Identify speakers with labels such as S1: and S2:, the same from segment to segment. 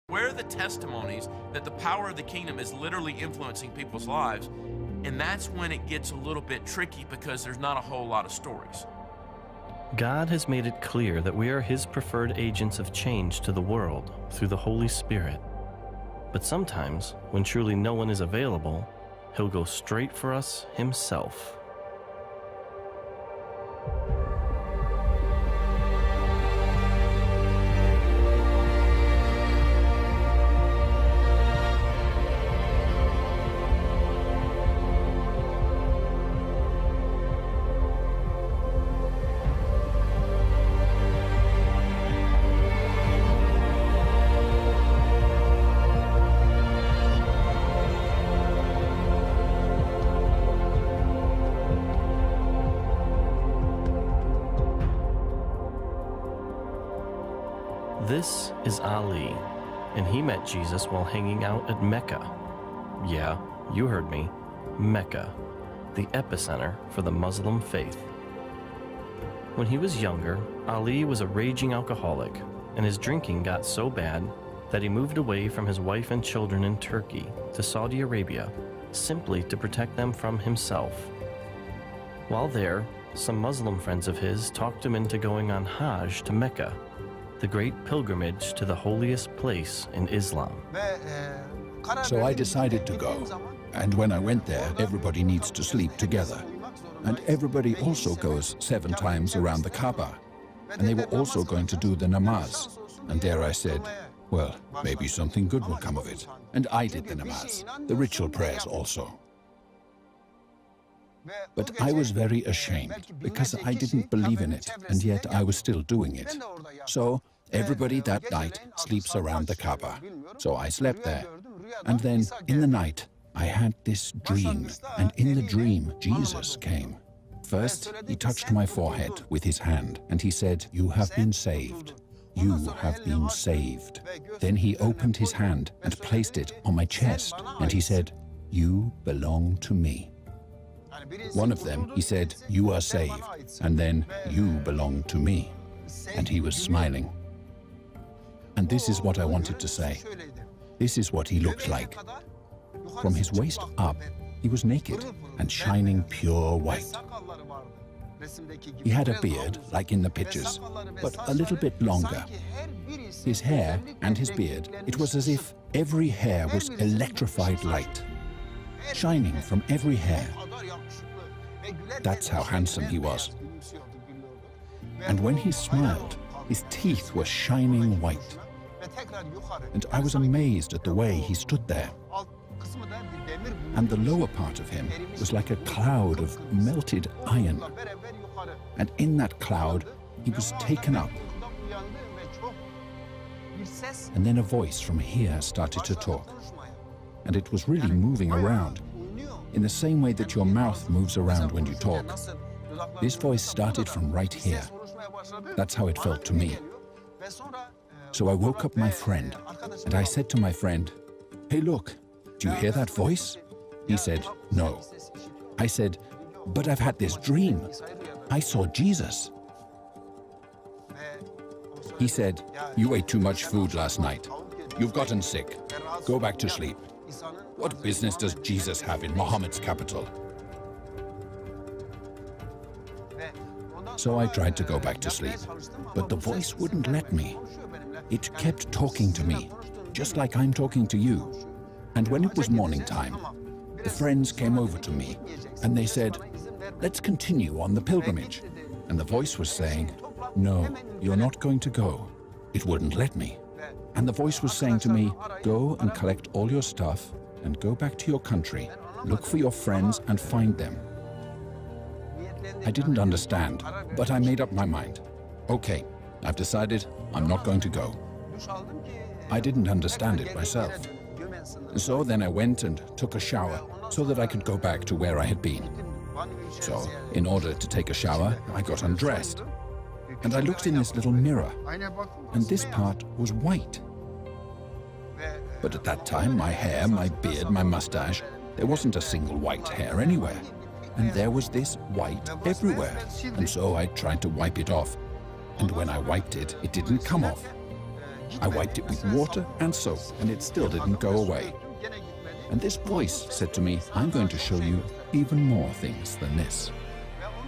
S1: Where are the testimonies that the power of the kingdom is literally influencing people's lives? And that's when it gets a little bit tricky because there's not a whole lot of stories.
S2: God has made it clear that we are His preferred agents of change to the world through the Holy Spirit. But sometimes, when truly no one is available, He'll go straight for us Himself. This is Ali, and he met Jesus while hanging out at Mecca. Yeah, you heard me, Mecca, the epicenter for the Muslim faith. When he was younger, Ali was a raging alcoholic, and his drinking got so bad that he moved away from his wife and children in Turkey to Saudi Arabia, simply to protect them from himself. While there, some Muslim friends of his talked him into going on Hajj to Mecca, the great pilgrimage to the holiest place in Islam.
S3: So I decided to go. And when I went there, everybody needs to sleep together. And everybody also goes 7 times around the Kaaba. And they were also going to do the namaz. And there I said, well, maybe something good will come of it. And I did the namaz, the ritual prayers also. But I was very ashamed because I didn't believe in it, and yet I was still doing it. So everybody that night sleeps around the Kaaba. So I slept there. And then in the night, I had this dream, and in the dream, Jesus came. First, he touched my forehead with his hand, and he said, "You have been saved. You have been saved." Then he opened his hand and placed it on my chest, and he said, "You belong to me." One of them, he said, "You are saved," and then, "You belong to me." And he was smiling. And this is what I wanted to say. This is what he looked like. From his waist up, he was naked and shining pure white. He had a beard, like in the pictures, but a little bit longer. His hair and his beard, it was as if every hair was electrified light, shining from every hair. That's how handsome he was. And when he smiled, his teeth were shining white. And I was amazed at the way he stood there. And the lower part of him was like a cloud of melted iron. And in that cloud, he was taken up. And then a voice from here started to talk. And it was really moving around, in the same way that your mouth moves around when you talk. This voice started from right here. That's how it felt to me. So I woke up my friend, and I said to my friend, "Hey, look, do you hear that voice?" He said, "No." I said, "But I've had this dream. I saw Jesus." He said, "You ate too much food last night. You've gotten sick. Go back to sleep. What business does Jesus have in Muhammad's capital?" So I tried to go back to sleep, but the voice wouldn't let me. It kept talking to me, just like I'm talking to you. And when it was morning time, the friends came over to me, and they said, "Let's continue on the pilgrimage." And the voice was saying, "No, you're not going to go." It wouldn't let me. And the voice was saying to me, "Go and collect all your stuff and go back to your country. Look for your friends and find them." I didn't understand, but I made up my mind. Okay, I've decided I'm not going to go. I didn't understand it myself. So then I went and took a shower so that I could go back to where I had been. So, in order to take a shower, I got undressed. And I looked in this little mirror, and this part was white. But at that time, my hair, my beard, my mustache, there wasn't a single white hair anywhere. And there was this white everywhere. And so I tried to wipe it off. And when I wiped it, it didn't come off. I wiped it with water and soap, and it still didn't go away. And this voice said to me, I'm going to show you even more things than this.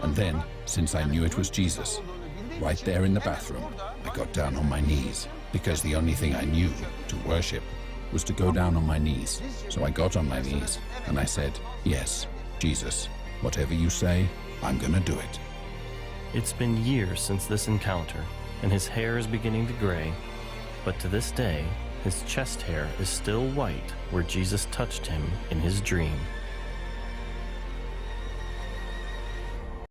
S3: And then, since I knew it was Jesus, right there in the bathroom, I got down on my knees, because the only thing I knew to worship was to go down on my knees. So I got on my knees, and I said, yes, Jesus, whatever you say, I'm gonna do it.
S2: It's been years since this encounter, and his hair is beginning to gray, but to this day, his chest hair is still white where Jesus touched him in his dream.